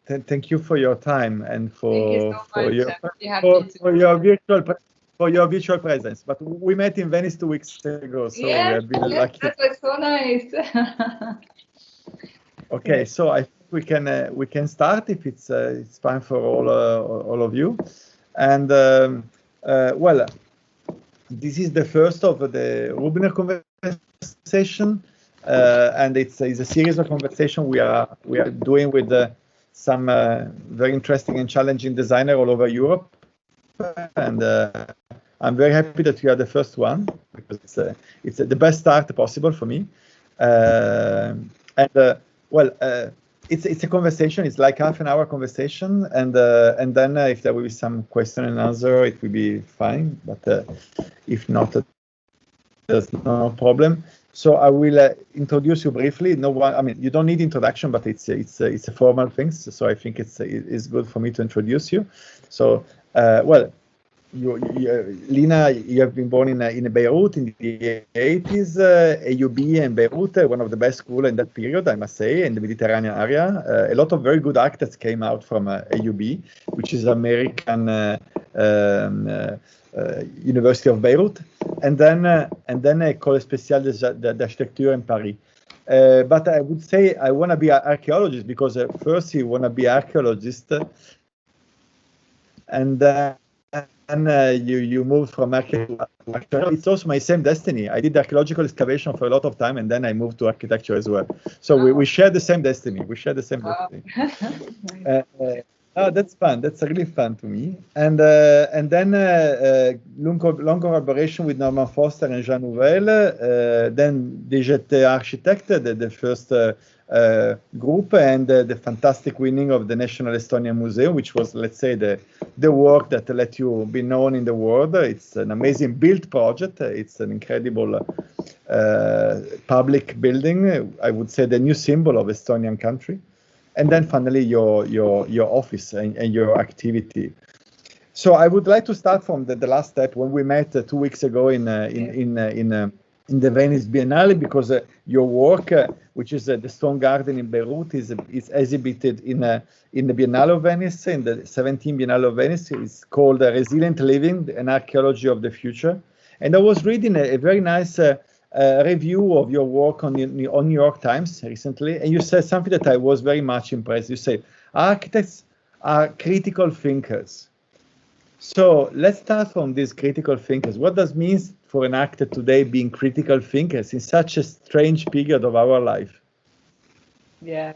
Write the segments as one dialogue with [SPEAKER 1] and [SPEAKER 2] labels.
[SPEAKER 1] thank you for your time and
[SPEAKER 2] Thank you so much.
[SPEAKER 1] for your virtual presence. But we met in Venice 2 weeks ago, so
[SPEAKER 2] yes,
[SPEAKER 1] we have been lucky.
[SPEAKER 2] That was so nice.
[SPEAKER 1] Okay, so I think we can start if it's fine for all of you. And well, this is the first of the Rubner conversation, and it's a series of conversation we are doing with some very interesting and challenging designer all over Europe. And I'm very happy that you are the first one, because it's the best start possible for me. Well, it's a conversation. It's like half an hour conversation, and then if there will be some question and answer, it will be fine. But if not, there's no problem. So I will introduce you briefly. I mean, you don't need introduction, but it's a formal thing. So I think it's good for me to introduce you. So well. Lina, you have been born in Beirut in the 80s, AUB and Beirut, one of the best schools in that period, I must say, in the Mediterranean area. A lot of very good architects came out from AUB, which is American University of Beirut, and then École Spéciale d'Architecture in Paris. But I would say I want to be an archaeologist, because first you want to be archaeologist, and you moved from architecture. It's also my same destiny. I did archaeological excavation for a lot of time, and then I moved to architecture as well. So we share the same destiny. We share the same destiny. Oh, that's fun. That's really fun to me. And then long collaboration with Norman Foster and Jean Nouvel. Then DGT Architect, the first group, and the fantastic winning of the National Estonian Museum, which was, let's say, the work that let you be known in the world. It's an amazing built project. It's an incredible public building. I would say the new symbol of Estonian country. And then finally your office and your activity. So I would like to start from the last step when we met 2 weeks ago in the Venice Biennale, because your work, which is the Stone Garden in Beirut, is exhibited in the Biennale of Venice, in the 17th Biennale of Venice. It's called Resilient Living: An Archaeology of the Future. And I was reading a very nice review of your work on New York Times recently, and you said something that I was very much impressed. You say architects are critical thinkers. So let's start from these critical thinkers. What does it mean for an architect today being critical thinkers in such a strange period of our life?
[SPEAKER 2] Yeah.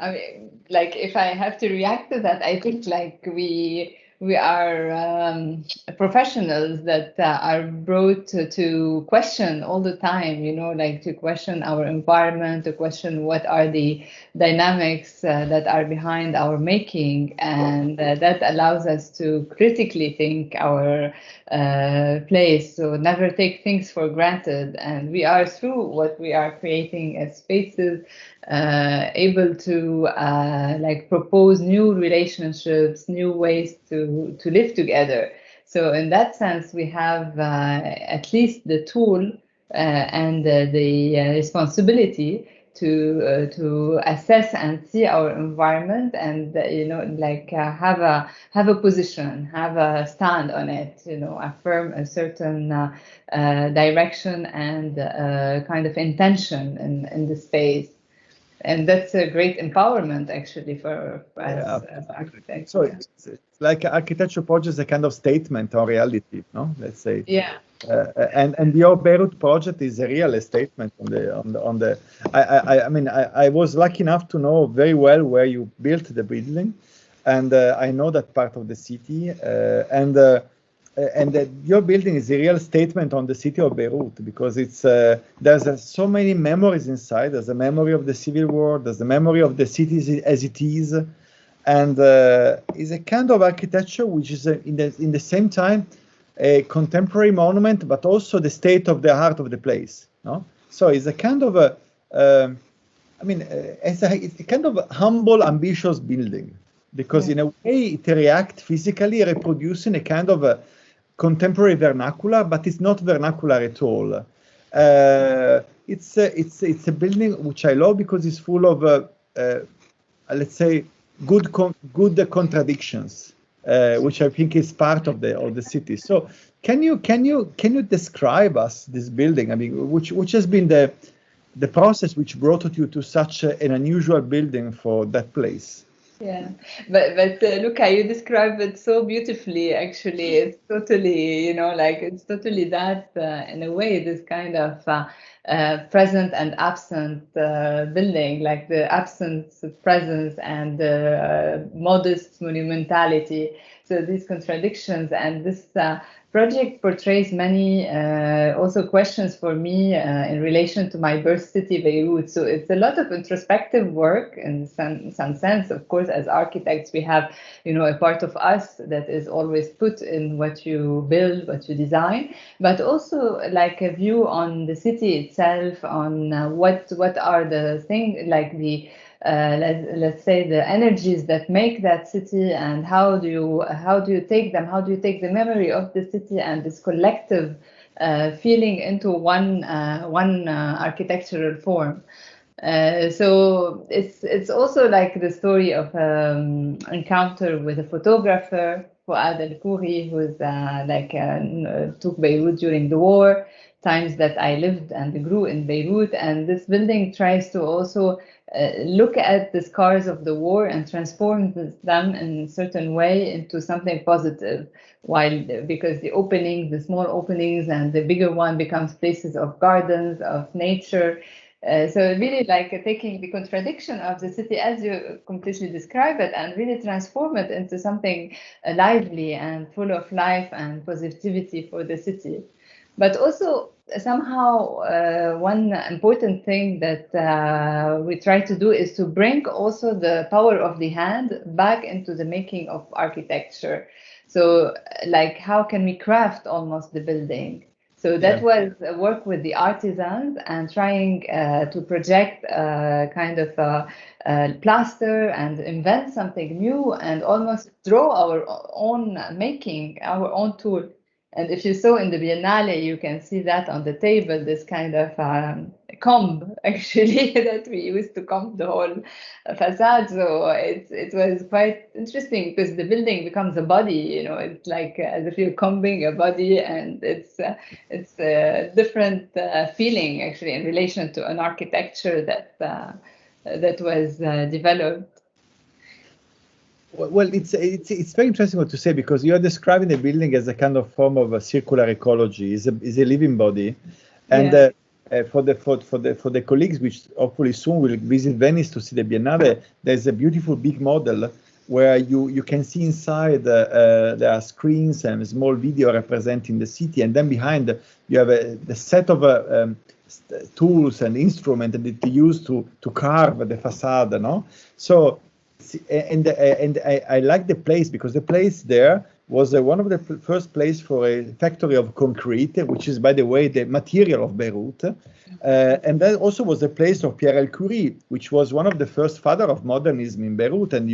[SPEAKER 2] I mean, like, if I have to react to that, I think like we are professionals that are brought to question all the time, like to question our environment, to question what are the dynamics that are behind our making, and that allows us to critically think our place, so never take things for granted. And we are, through what we are creating as spaces, able to like propose new relationships, new ways to live together. So in that sense, we have at least the tool and the responsibility to assess and see our environment, and like have a position, have a stand on it, affirm a certain direction and kind of intention in the space. And that's a great empowerment, actually, for us as architects.
[SPEAKER 1] So it's like architecture project is a kind of statement on reality, no? Let's say.
[SPEAKER 2] Yeah.
[SPEAKER 1] And your Beirut project is a real statement on the. I mean, I was lucky enough to know very well where you built the building, and I know that part of the city, and your building is a real statement on the city of Beirut, because it's there's so many memories inside. There's a memory of the civil war. There's a memory of the city as it is, and is a kind of architecture which is in the same time a contemporary monument, but also the state of the art of the place. No, so it's a kind of it's a kind of humble, ambitious building, because in a way it reacts physically, reproducing a kind of a contemporary vernacular, but it's not vernacular at all. It's a building which I love because it's full of let's say good contradictions, which I think is part of the city. So can you describe us this building? I mean, which has been the process which brought you to such an unusual building for that place?
[SPEAKER 2] Yeah, but Luca, you describe it so beautifully. Actually, it's totally, like it's totally that in a way, this kind of present and absent building, like the absence of presence and modest monumentality. So these contradictions and this project portrays many also questions for me in relation to my birth city, Beirut. So it's a lot of introspective work in some sense. Of course, as architects, we have, a part of us that is always put in what you build, what you design, but also like a view on the city itself, on what are the things, like the let's say the energies that make that city, and how do you take them, how do you take the memory of the city and this collective feeling into one architectural form. So it's also like the story of encounter with a photographer, Fouad El-Khouri, who's took Beirut during the war, times that I lived and grew in Beirut. And this building tries to also look at the scars of the war and transform them in a certain way into something positive, because the small openings and the bigger one becomes places of gardens, of nature. So really like taking the contradiction of the city as you completely describe it and really transform it into something lively and full of life and positivity for the city. But also somehow one important thing that we try to do is to bring also the power of the hand back into the making of architecture. So like how can we craft almost the building? So that was work with the artisans and trying to project kind of plaster and invent something new and almost draw our own making, our own tool. And if you saw in the Biennale, you can see that on the table, this kind of comb, actually, that we used to comb the whole facade. So it was quite interesting because the building becomes a body, it's like as if you're combing a body, and it's a different feeling, actually, in relation to an architecture that was developed.
[SPEAKER 1] Well, it's very interesting what to say, because you are describing the building as a kind of form of a circular ecology, is a living body, and for the colleagues which hopefully soon will visit Venice to see the Biennale, there's a beautiful big model where you can see inside there are screens and small video representing the city, and then behind you have the set of tools and instruments that they use to carve the facade, no? So. And I like the place, because the place there was one of the first place for a factory of concrete, which is, by the way, the material of Beirut. And that also was the place of Pierre El-Khouri, which was one of the first father of modernism in Beirut. And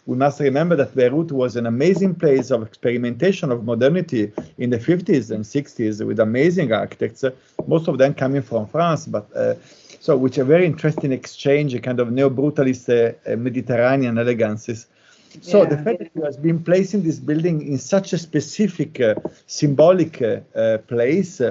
[SPEAKER 1] we must remember that Beirut was an amazing place of experimentation of modernity in the 50s and 60s with amazing architects, most of them coming from France, but so which a very interesting exchange, a kind of neo-brutalist Mediterranean elegances. So the fact that you have been placing this building in such a specific, symbolic place,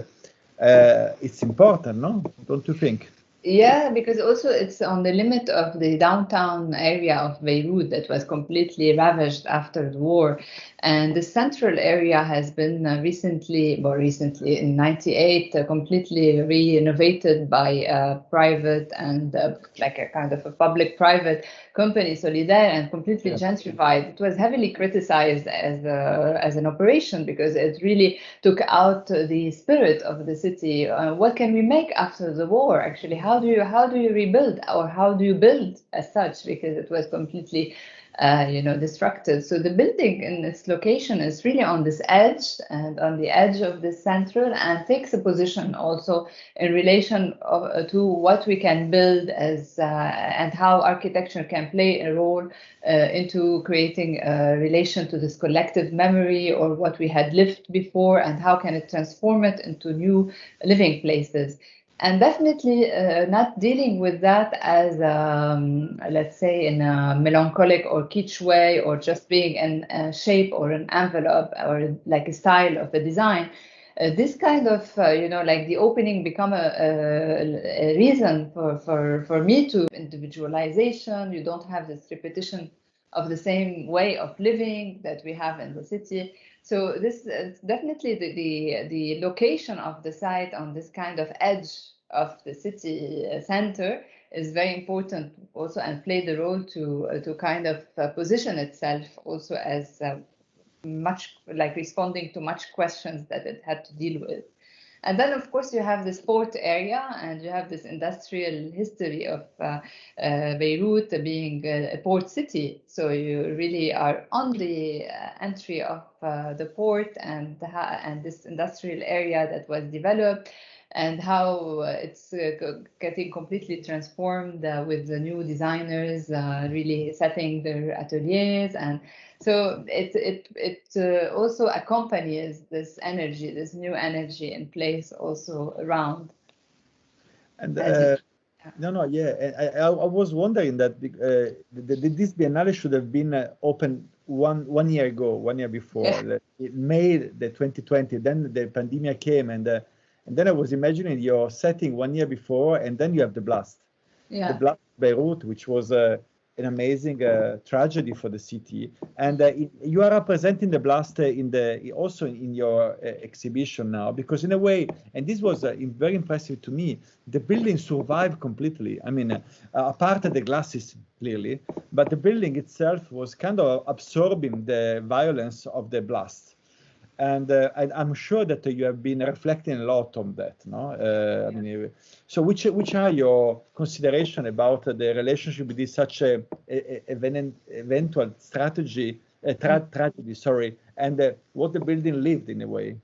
[SPEAKER 1] it's important, no? Don't you think?
[SPEAKER 2] Yeah, because also it's on the limit of the downtown area of Beirut that was completely ravaged after the war. And the central area has been recently in 98, completely renovated by a private and like a kind of a public-private company, Solidaire, and completely gentrified. It was heavily criticized as an operation because it really took out the spirit of the city. What can we make after the war? Actually, how do you rebuild, or how do you build as such? Because it was completely destructive. So the building in its location is really on this edge and on the edge of the central, and takes a position also in relation to what we can build as and how architecture can play a role into creating a relation to this collective memory or what we had lived before, and how can it transform it into new living places. And definitely not dealing with that as, let's say, in a melancholic or kitsch way, or just being in a shape or an envelope or like a style of a design. This kind of, like the opening become a reason for me to individualization. You don't have this repetition of the same way of living that we have in the city. So this is definitely the location of the site on this kind of edge of the city center is very important also, and played the role to kind of position itself also as much like responding to much questions that it had to deal with. And then, of course, you have the sport area, and you have this industrial history of Beirut being a port city. So you really are on the entry of the port and this industrial area that was developed, and how it's getting completely transformed with the new designers really setting their ateliers. And so it also accompanies this energy, this new energy in place also around.
[SPEAKER 1] And I was wondering that this Biennale should have been open one year ago, 1 year before, May the 2020. Then the pandemic came, and then I was imagining your setting 1 year before, and then you have the blast, the blast of Beirut, which was an amazing tragedy for the city. And you are representing the blast also in your exhibition now, because in a way, and this was very impressive to me, the building survived completely. I mean, apart of the glasses, clearly, but the building itself was kind of absorbing the violence of the blast. And I'm sure that you have been reflecting a lot on that, no? I mean, so which are your consideration about the relationship with this such a eventual tragedy, sorry, and what the building lived in a way?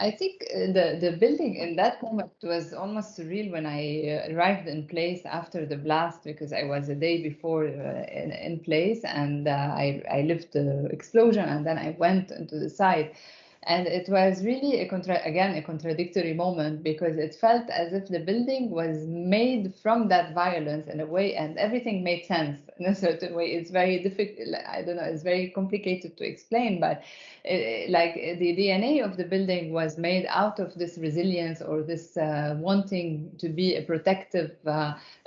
[SPEAKER 2] I think the building in that moment was almost surreal when I arrived in place after the blast, because I was a day before in place, and I lived the explosion, and then I went into the site. And it was really a contradictory moment, because it felt as if the building was made from that violence in a way, and everything made sense in a certain way. It's very difficult, I don't know, it's very complicated to explain, but like the DNA of the building was made out of this resilience, or this wanting to be a protective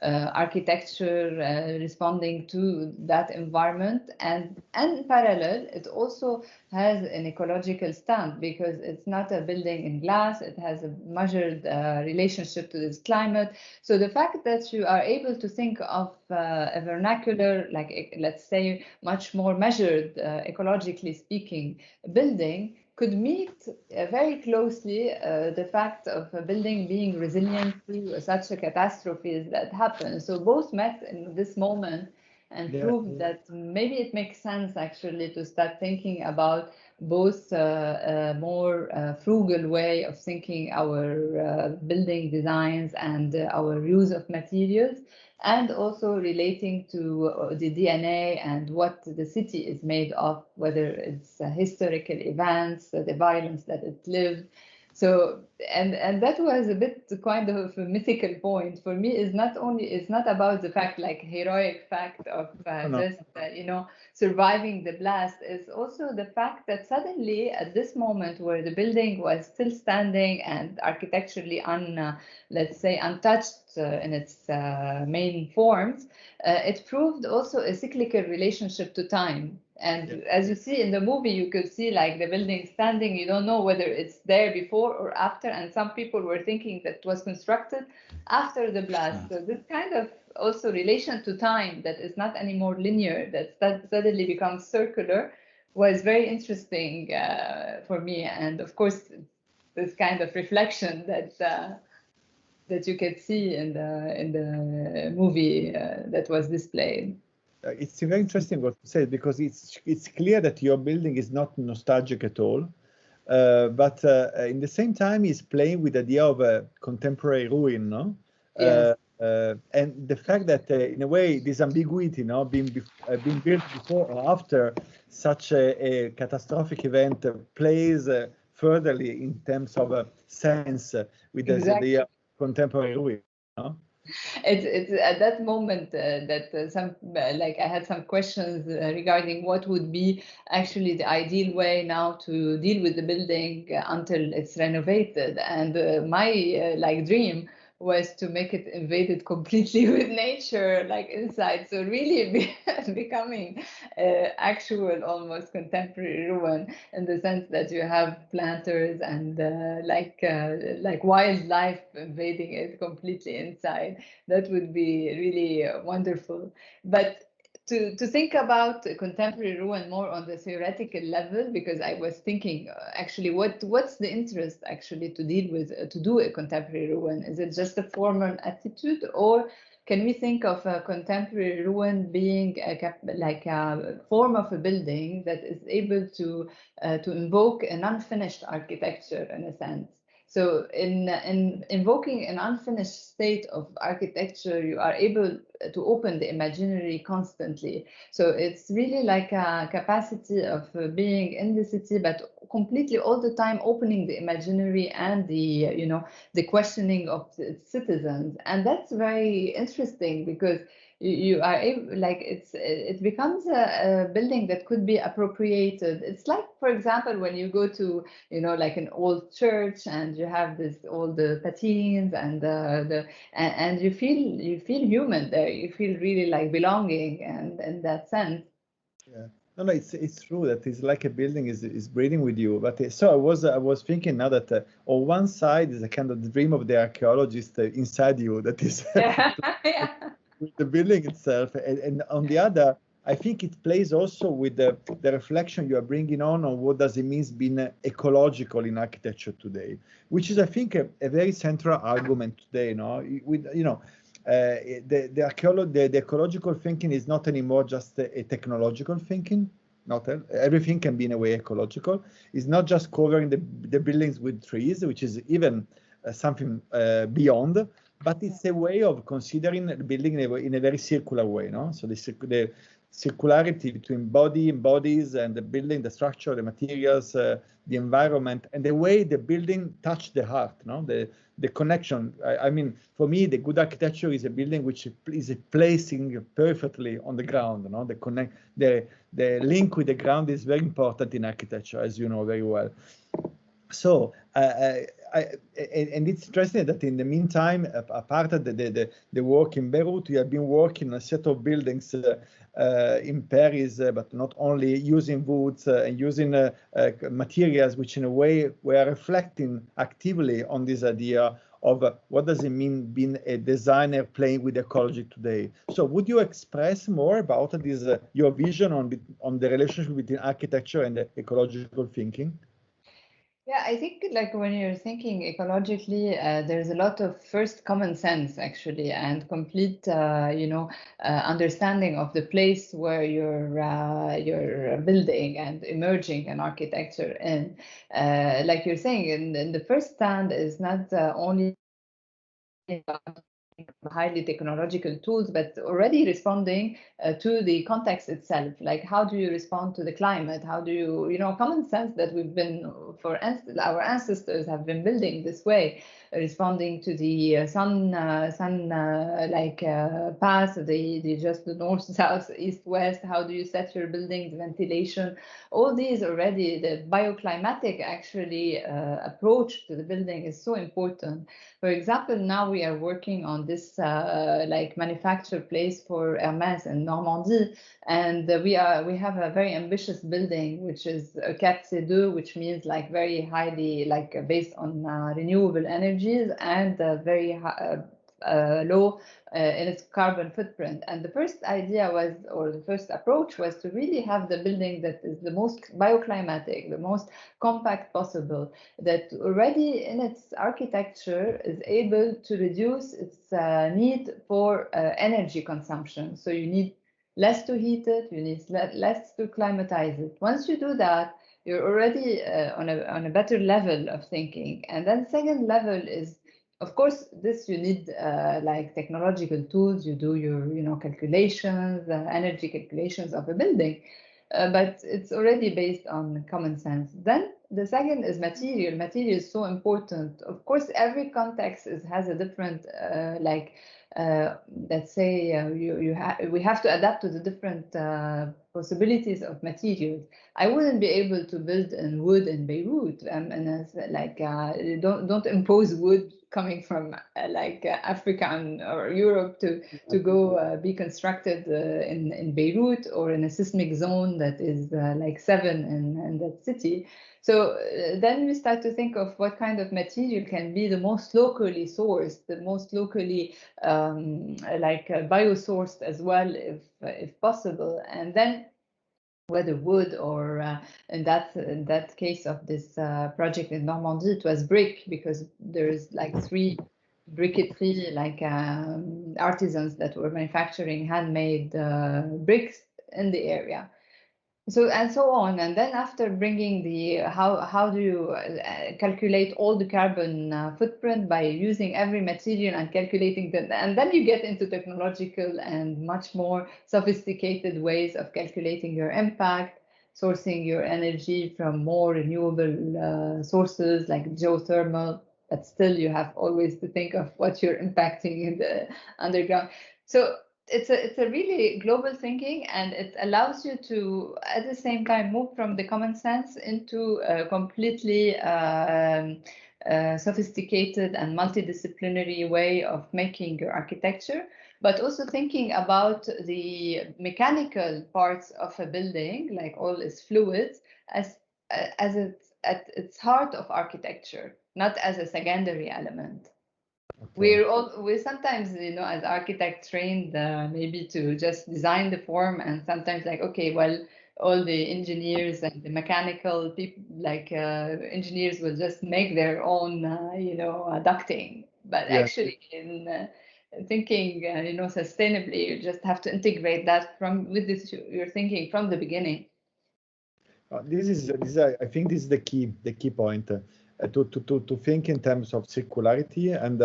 [SPEAKER 2] architecture responding to that environment. And in parallel, it also has an ecological stand, because it's not a building in glass. It has a measured relationship to this climate. So the fact that you are able to think of a vernacular, like let's say much more measured, ecologically speaking, building, could meet very closely the fact of a building being resilient to such a catastrophe that happened. So both met in this moment, and proved that maybe it makes sense actually to start thinking about both a more frugal way of thinking our building designs and our use of materials, and also relating to the DNA and what the city is made of, whether it's historical events, the violence that it lived. So, and that was a bit kind of a mythical point for me. Is not about the fact, like heroic fact of surviving the blast. Is also the fact that suddenly at this moment where the building was still standing and architecturally let's say untouched in its main forms, it proved also a cyclical relationship to time. And as you see in the movie, you could see like the building standing. You don't know whether it's there before or after. And some people were thinking that it was constructed after the blast. So this kind of also relation to time that is not anymore linear, that suddenly becomes circular, was very interesting for me. And of course, this kind of reflection that you could see in the movie that was displayed.
[SPEAKER 1] It's very interesting what you said, because it's clear that your building is not nostalgic at all, but in the same time is playing with the idea of a contemporary ruin, no?
[SPEAKER 2] Yes.
[SPEAKER 1] And the fact that in a way this ambiguity, no, being built before or after such a catastrophic event plays furtherly in terms of sense with the idea contemporary ruin. No?
[SPEAKER 2] It's at that moment that some like I had some questions regarding what would be actually the ideal way now to deal with the building until it's renovated, and my like dream was to make it invaded completely with nature, like inside. So really becoming actual, almost contemporary ruin in the sense that you have planters and like wildlife invading it completely inside. That would be really wonderful. But to think about contemporary ruin more on the theoretical level, because I was thinking actually what's the interest actually to deal with to do a contemporary ruin? Is it just a formal attitude, or can we think of a contemporary ruin being like a form of a building that is able to invoke an unfinished architecture in a sense? So in invoking an unfinished state of architecture, you are able to open the imaginary constantly. So it's really like a capacity of being in the city, but completely all the time opening the imaginary and the questioning of its citizens. And that's very interesting because you are able, like it becomes a building that could be appropriated. It's like, for example, when you go to like an old church and you have all the patines and you feel human there. You feel really like belonging, and in that sense.
[SPEAKER 1] Yeah. No, it's true that it's like a building is breathing with you. But so I was thinking now that on one side is a kind of the dream of the archaeologist inside you that is
[SPEAKER 2] Yeah. Yeah.
[SPEAKER 1] with the building itself, and on the other, I think it plays also with the reflection you are bringing on what does it mean being ecological in architecture today, which is, I think, a very central argument today. No, with the ecological thinking is not anymore just a technological thinking. Not everything can be in a way ecological. It's not just covering the buildings with trees, which is even something beyond, but it's a way of considering the building in a very circular way. No, so the circularity between body and bodies and the building, the structure, the materials, the environment, and the way the building touch the heart. No, the connection. I mean, for me, the good architecture is a building which is placing perfectly on the ground. No, the link with the ground is very important in architecture, as you know very well. So, and it's interesting that in the meantime, apart of the work in Beirut, we have been working on a set of buildings in Paris, but not only, using woods and using materials which in a way were reflecting actively on this idea of what does it mean being a designer playing with ecology today. So would you express more about this, your vision on the relationship between architecture and ecological thinking?
[SPEAKER 2] Yeah, I think like when you're thinking ecologically, there's a lot of first common sense actually, and complete, understanding of the place where you're building and emerging an architecture in. Like you're saying, in the first stand is not only highly technological tools, but already responding to the context itself. Like, how do you respond to the climate? How do you, common sense that we've been, our ancestors have been building this way, responding to the sun path, the just the north, south, east, west. How do you set your buildings, ventilation? All these already, the bioclimatic actually approach to the building is so important. For example, now we are working on this manufacture place for Hermès in Normandy, and we have a very ambitious building which is a 4C2, which means like very highly based on renewable energies and very low in its carbon footprint. And the first idea was, or the first approach was, to really have the building that is the most bioclimatic, the most compact possible, that already in its architecture is able to reduce its need for energy consumption. So you need less to heat it, you need less to climatize it. Once you do that, you're already on a better level of thinking. And then second level is, of course, this you need technological tools. You do your calculations, energy calculations of a building, but it's already based on common sense. Then the second is material. Material is so important. Of course, every context has a different, let's say, we have to adapt to the different possibilities of materials. I wouldn't be able to build in wood in Beirut, and don't impose wood coming from Africa or Europe to go be constructed in Beirut or in a seismic zone that is like 7 in that city. So then we start to think of what kind of material can be the most locally sourced, the most locally biosourced as well, if possible, and then whether wood or in that case of this project in Normandy, it was brick, because there's like 3 briqueterie, artisans that were manufacturing handmade bricks in the area. So and so on, and then after bringing the how do you calculate all the carbon footprint by using every material and calculating that, and then you get into technological and much more sophisticated ways of calculating your impact, sourcing your energy from more renewable sources like geothermal, but still you have always to think of what you're impacting in the underground. So it's a really global thinking, and it allows you to at the same time move from the common sense into a completely sophisticated and multidisciplinary way of making your architecture, but also thinking about the mechanical parts of a building, like all its fluids, as it's at its heart of architecture, not as a secondary element. Okay. We're sometimes, as architects trained maybe to just design the form, and sometimes like, okay, well, all the engineers and the mechanical people, engineers will just make their own, ducting. But yeah, actually, in thinking, sustainably, you just have to integrate that with this you're thinking from the beginning.
[SPEAKER 1] This is I think this is the key point to think in terms of circularity and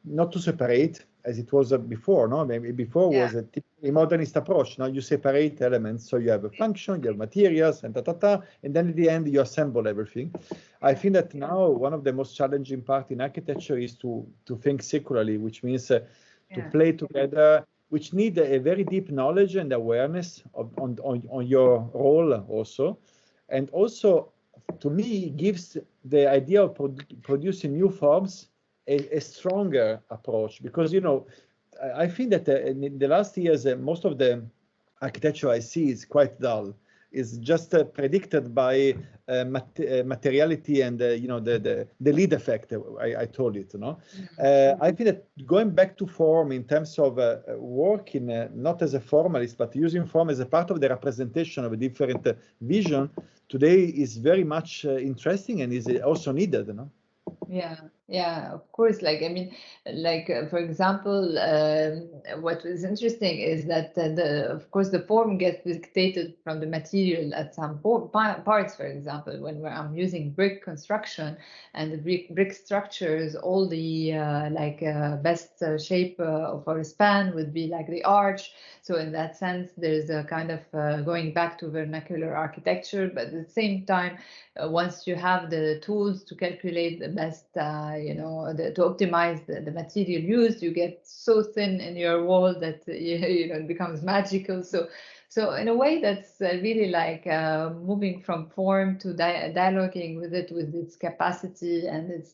[SPEAKER 1] not to separate as it was before. No, maybe before was a typically modernist approach. Now you separate elements, so you have a function, you have materials, and and then at the end you assemble everything. I think that now one of the most challenging part in architecture is to think circularly, which means to play together, which need a very deep knowledge and awareness on your role also, and also to me gives the idea of producing new forms a stronger approach, because I think that in the last years most of the architecture I see is quite dull. Is just predicted by materiality and the lead effect. I told it. I think that going back to form in terms of working not as a formalist but using form as a part of the representation of a different vision today is very much interesting and is also needed.
[SPEAKER 2] Yeah, of course. For example, what is interesting is that of course the form gets dictated from the material at some parts. For example, when I'm using brick construction and the brick structures, all the best shape for a span would be like the arch. So in that sense, there's a kind of going back to vernacular architecture, but at the same time, once you have the tools to calculate the best, to optimize the material used, you get so thin in your wall that it becomes magical. So in a way, that's really like moving from form to dialoguing with it, with its capacity and its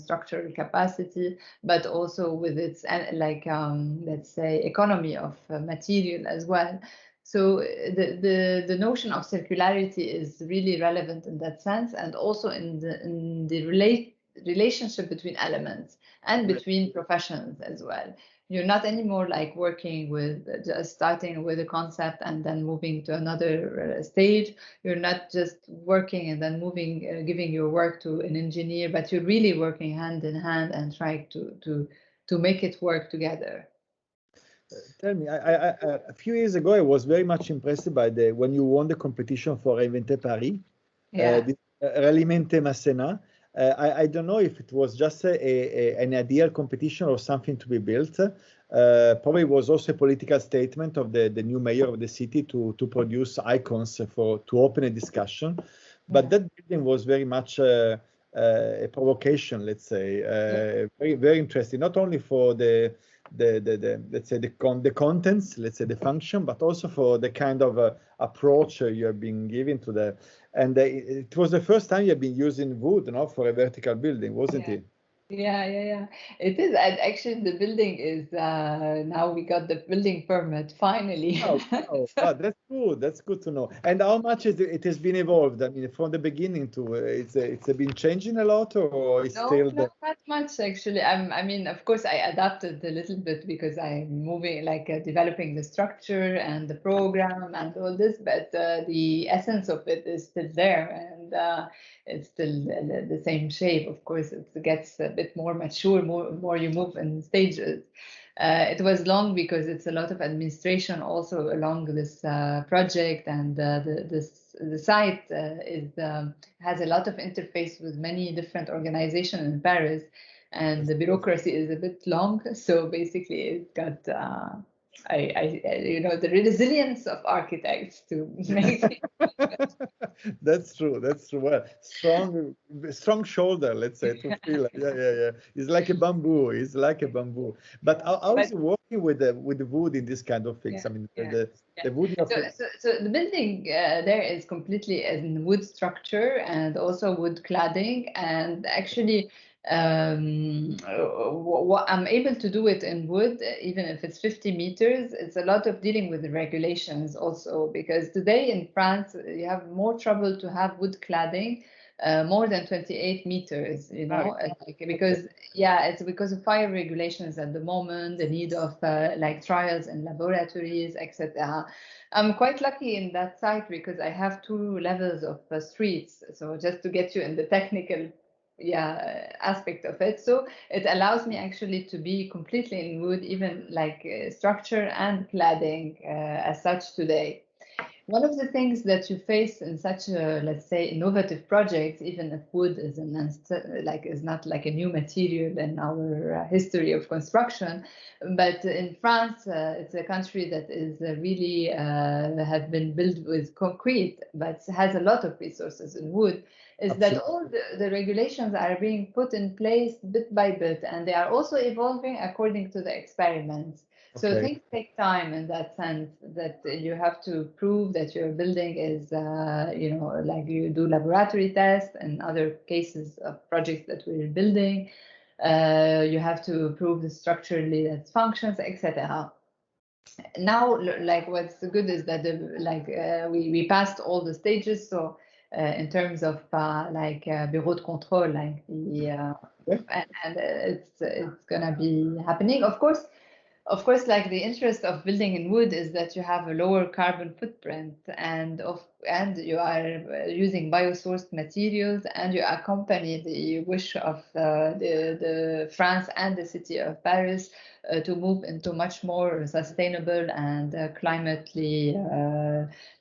[SPEAKER 2] structural capacity, but also with its let's say economy of material as well. So the notion of circularity is really relevant in that sense, and also in the relationship between elements and between professions as well. You're not anymore like working with just starting with a concept and then moving to another stage. You're not just working and then moving, giving your work to an engineer, but you're really working hand in hand and trying to make it work together.
[SPEAKER 1] Tell me, a few years ago, I was very much impressed by when you won the competition for Reinventer Paris, Réalimente Masséna. I don't know if it was just an ideal competition or something to be built. Probably was also a political statement of the new mayor of the city to produce icons to open a discussion. But that building was very much a provocation, let's say, very, very interesting, not only for the let's say the contents, let's say the function, but also for the kind of approach you have been giving to the, and it was the first time you have been using wood, no, for a vertical building, wasn't it?
[SPEAKER 2] Yeah. It is. And actually, the building is now we got the building permit finally.
[SPEAKER 1] Oh, that's good. That's good to know. And how much it has been evolved? I mean, from the beginning to it's been changing a lot, or it's still
[SPEAKER 2] No, not much actually. I mean, of course, I adapted a little bit because I'm moving, like developing the structure and the program and all this, but the essence of it is still there, and it's still the same shape. Of course, it gets a bit more mature, more you move in stages. It was long because it's a lot of administration also along this project, and the site has a lot of interface with many different organizations in Paris, and the bureaucracy is a bit long. So basically, it got the resilience of architects to make
[SPEAKER 1] That's true. That's true. Well, strong shoulder, let's say, to feel it. Yeah. It's like a bamboo. It's like a bamboo. But how is it working with the wood in this kind of things? I mean, the wood.
[SPEAKER 2] So the building there is completely in wood structure and also wood cladding, and actually what I'm able to do it in wood, even if it's 50 meters. It's a lot of dealing with the regulations also, because today in France you have more trouble to have wood cladding more than 28 meters, because it's because of fire regulations at the moment, the need of like trials in laboratories, etc. I'm quite lucky in that site because I have 2 levels of streets, so just to get you in the technical aspect of it. So it allows me actually to be completely in wood, even like structure and cladding as such today. One of the things that you face in such a, let's say, innovative projects, even if wood is not like a new material in our history of construction, but in France, it's a country that is really have been built with concrete, but has a lot of resources in wood. Is
[SPEAKER 1] Absolutely.
[SPEAKER 2] that all the regulations are being put in place bit by bit, and they are also evolving according to the experiments. So things take time in that sense, that you have to prove that your building is, like you do laboratory tests and other cases of projects that we're building. You have to prove the structurally that functions, etc. Now, like what's good is that we passed all the stages. So in terms of bureau de contrôle, like and it's gonna be happening. Of course, like the interest of building in wood is that you have a lower carbon footprint, and you are using biosourced materials, and you accompany the wish of the France and the city of Paris to move into much more sustainable and climately,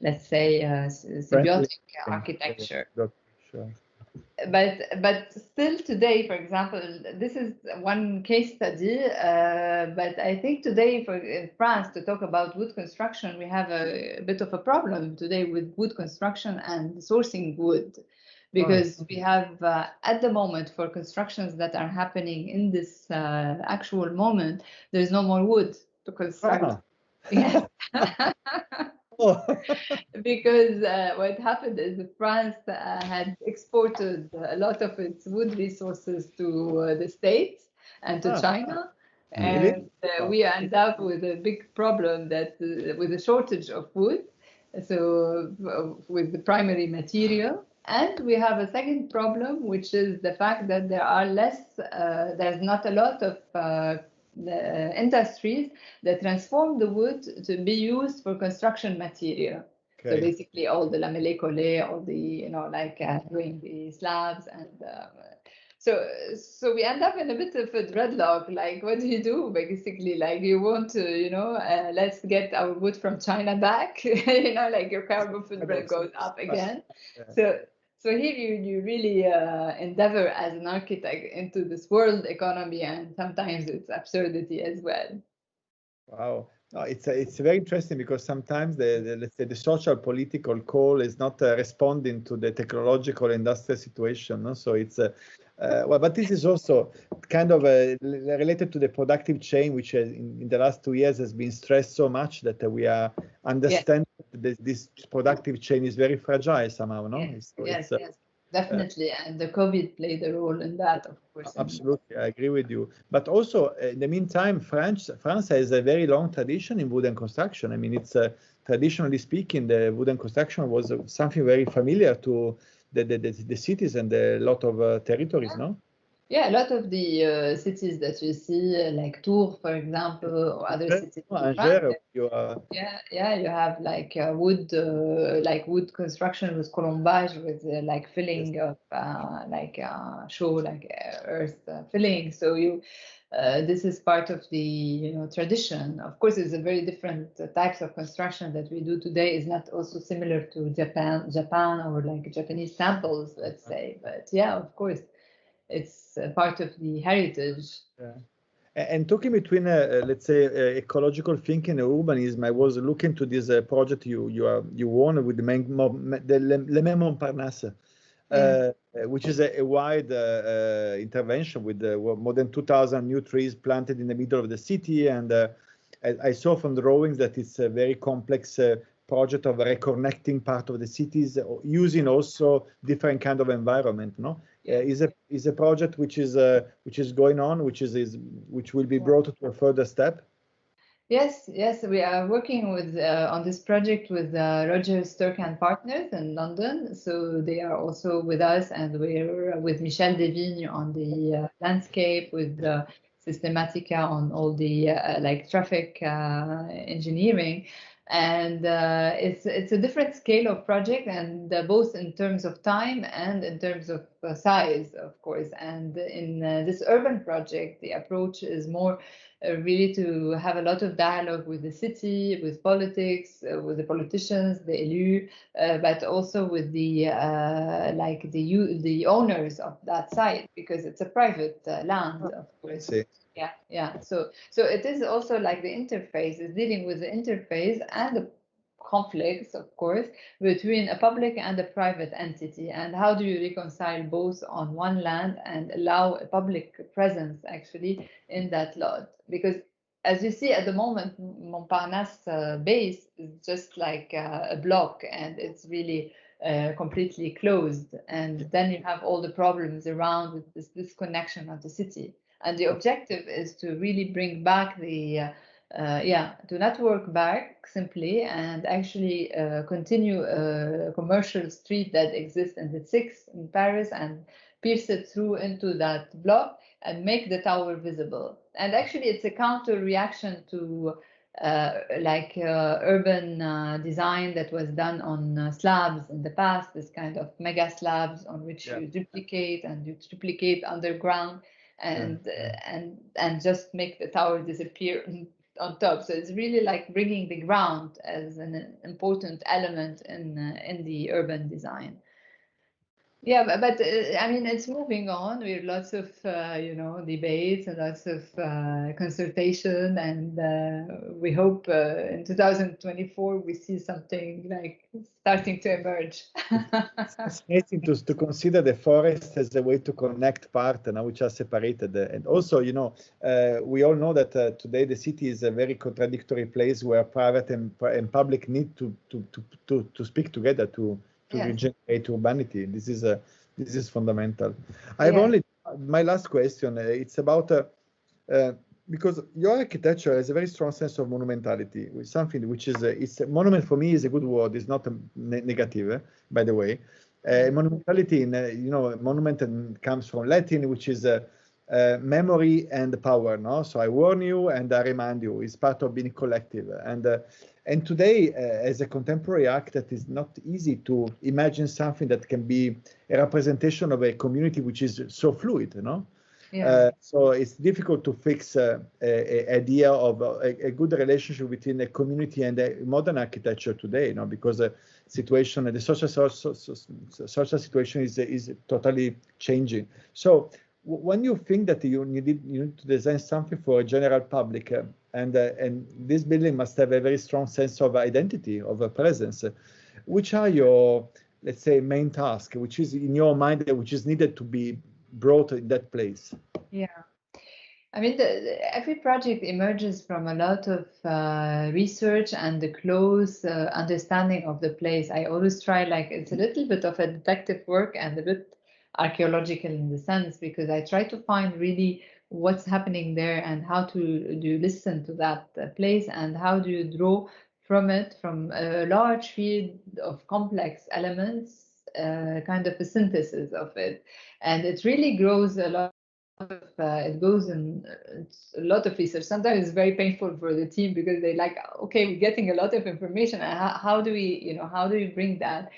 [SPEAKER 2] let's say, symbiotic architecture.
[SPEAKER 1] Sure.
[SPEAKER 2] But still today, for example, this is one case study, but I think today in France, to talk about wood construction, we have a bit of a problem today with wood construction and sourcing wood, because we have at the moment, for constructions that are happening in this actual moment, there's no more wood to construct. Yes. Because what happened is France had exported a lot of its wood resources to the States and to China. And we end up with a big problem that with a shortage of wood, so with the primary material. And we have a second problem, which is the fact that there's not a lot of the industries that transform the wood to be used for construction material. Okay. So basically all the lamellé collé, all the, doing the slabs. And so we end up in a bit of a dreadlock. Like, what do you do? Basically, like you want to, let's get our wood from China back, like your carbon footprint goes up again. Yeah. So here you really endeavor as an architect into this world economy, and sometimes it's absurdity as well.
[SPEAKER 1] Wow. No, it's very interesting because sometimes let's say the social political call is not responding to the technological industrial situation. No? So it's well, but this is also kind of related to the productive chain, which in the last 2 years has been stressed so much that we are
[SPEAKER 2] Yes,
[SPEAKER 1] understanding that this productive chain is very fragile somehow. No,
[SPEAKER 2] yes,
[SPEAKER 1] so
[SPEAKER 2] yes,
[SPEAKER 1] it's
[SPEAKER 2] yes, definitely. And the COVID played a role in that, of course.
[SPEAKER 1] absolutely, I agree with you. But also, in the meantime, France has a very long tradition in wooden construction. I mean, it's traditionally speaking, the wooden construction was something very familiar to the cities and a lot of territories, no?
[SPEAKER 2] Yeah, a lot of the cities that you see, like Tours, for example, or other cities in France.
[SPEAKER 1] Angers, you are,
[SPEAKER 2] Yeah, yeah, you have like wood construction with colombage, with like
[SPEAKER 1] yes,
[SPEAKER 2] filling of show like earth filling. So this is part of the tradition. Of course, it's a very different types of construction that we do today. Is not also similar to Japan or like Japanese temples, let's say. But yeah, of course, it's part of the heritage.
[SPEAKER 1] yeah. And talking between, let's say, ecological thinking and urbanism, I was looking to this project you won with the Le Mans Montparnasse,
[SPEAKER 2] Yeah.
[SPEAKER 1] which is a wide intervention with more than 2,000 new trees planted in the middle of the city. And I saw from the drawings that it's a very complex project of reconnecting part of the cities, using also different kind of environment. No, is a project which is going on, which will be brought to a further step.
[SPEAKER 2] Yes, yes, we are working with on this project with Roger Sturck and Partners in London. So they are also with us, and we're with Michel Devigne on the landscape, with Systematica on all the like traffic engineering. And it's a different scale of project, and both in terms of time and in terms of size, of course. And in this urban project, the approach is more really to have a lot of dialogue with the city, with politics, with the politicians, the élus, but also with the the owners of that site, because it's a private land, of
[SPEAKER 1] I
[SPEAKER 2] course.
[SPEAKER 1] see.
[SPEAKER 2] Yeah, yeah. So it is also like the interface is dealing with the interface and the conflicts, of course, between a public and a private entity, and how do you reconcile both on one land and allow a public presence actually in that lot? Because as you see at the moment, Montparnasse base is just like a block, and it's really completely closed. And then you have all the problems around with this disconnection of the city. And the objective is to really bring back to network back simply, and actually continue a commercial street that exists in the sixth in Paris, and pierce it through into that block and make the tower visible. And actually, it's a counter reaction to urban design that was done on slabs in the past, this kind of mega slabs on which
[SPEAKER 1] Yeah.
[SPEAKER 2] you duplicate underground, and and just make the tower disappear on top. So it's really like bringing the ground as an important element in the urban design. Yeah, but I mean, it's moving on. We have lots of debates and lots of consultation, and we hope in 2024 we see something like starting to emerge.
[SPEAKER 1] It's fascinating to consider the forest as a way to connect parts now which are separated. And also, we all know that today the city is a very contradictory place where private and public need to speak together to
[SPEAKER 2] Yes.
[SPEAKER 1] regenerate urbanity. This is fundamental. I have
[SPEAKER 2] Yeah.
[SPEAKER 1] only my last question. It's about because your architecture has a very strong sense of monumentality, with something which is it's monument for me is a good word. It's not a negative, by the way. Monumentality in monument comes from Latin, which is memory and power. No, so I warn you and I remind you. It's part of being collective. And today, as a contemporary architect, it's not easy to imagine something that can be a representation of a community which is so fluid.
[SPEAKER 2] Yeah.
[SPEAKER 1] So it's difficult to fix an idea of a good relationship between a community and a modern architecture today, because the social situation is totally changing. So when you think that you need to design something for a general public, and this building must have a very strong sense of identity, of a presence, which are your, let's say, main task, which is in your mind, which is needed to be brought in that place?
[SPEAKER 2] Yeah. I mean, every project emerges from a lot of research and the close understanding of the place. I always try, like, it's a little bit of a detective work and a bit archaeological in the sense, because I try to find really what's happening there and how to do you listen to that place and how do you draw from it, from a large field of complex elements, kind of a synthesis of it. And it really grows a lot. It goes in a lot of research. Sometimes it's very painful for the team because they like, okay, we're getting a lot of information, and how do we, how do we bring that?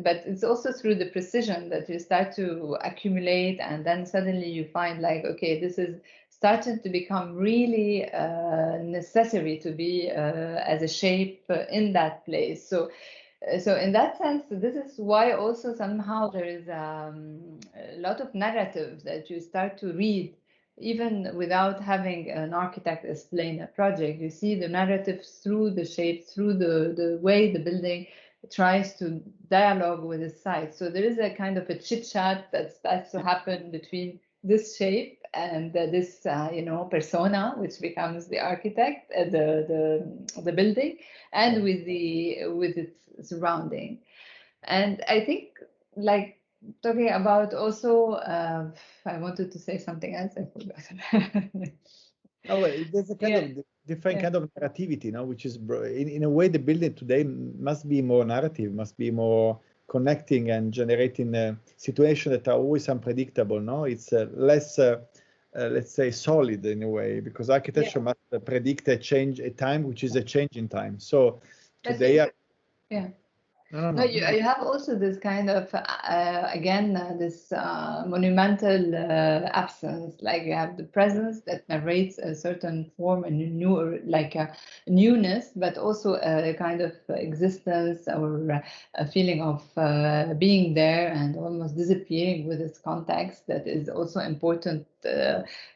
[SPEAKER 2] But it's also through the precision that you start to accumulate, and then suddenly you find like, okay, this is starting to become really necessary to be as a shape in that place. So in that sense, this is why also somehow there is a lot of narrative that you start to read, even without having an architect explain a project. You see the narrative through the shapes, through the way the building tries to dialogue with the site. So there is a kind of a chit-chat that starts to happen between this shape and this persona, which becomes the architect, the building, and with its surrounding. And I think, like, talking about also, I wanted to say something else, I forgot.
[SPEAKER 1] Oh, there's a kind of different kind of narrativity, which is in a way the building today must be more narrative, must be more connecting and generating situations that are always unpredictable. No, it's less, let's say, solid in a way, because architecture must predict a time which is a change in time. So today,
[SPEAKER 2] No, you have also this kind of, again, this monumental absence. Like you have the presence that narrates a certain form and like a newness, but also a kind of existence or a feeling of being there and almost disappearing with its context. That is also important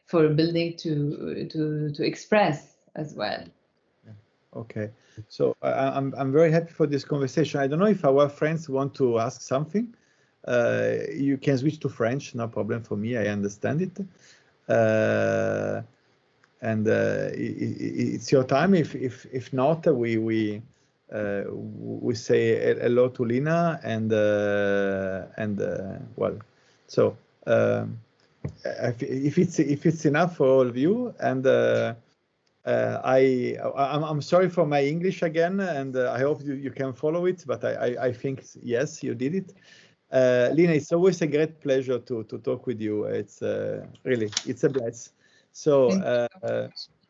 [SPEAKER 2] for a building to express as well.
[SPEAKER 1] Okay, so I'm very happy for this conversation. I don't know if our friends want to ask something. You can switch to French, no problem for me. I understand it, and it's your time. If not, we say hello to Lina and well, so if it's enough for all of you and. I'm sorry for my English again, and I hope you can follow it, but I think, yes, you did it. Lina, it's always a great pleasure to talk with you. It's really, it's a bless. So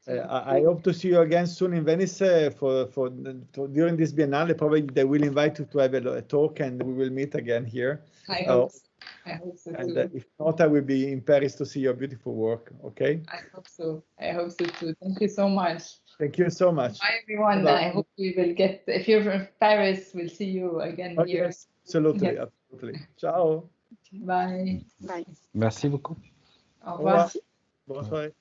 [SPEAKER 1] I hope to see you again soon in Venice during this Biennale. Probably they will invite you to have a talk, and we will meet again here.
[SPEAKER 2] I hope so. I hope so
[SPEAKER 1] and
[SPEAKER 2] too.
[SPEAKER 1] if not, I will be in Paris to see your beautiful work. Okay.
[SPEAKER 2] I hope so. I hope so too. Thank you so much.
[SPEAKER 1] Thank you so much.
[SPEAKER 2] Bye, everyone.
[SPEAKER 1] Bye.
[SPEAKER 2] I hope we will get, if you're from Paris, we'll see you again here.
[SPEAKER 1] Yes, absolutely,
[SPEAKER 2] Yes.
[SPEAKER 1] absolutely. Ciao.
[SPEAKER 2] Bye.
[SPEAKER 3] Bye. Merci beaucoup.
[SPEAKER 2] Au revoir.
[SPEAKER 1] Bonne soirée.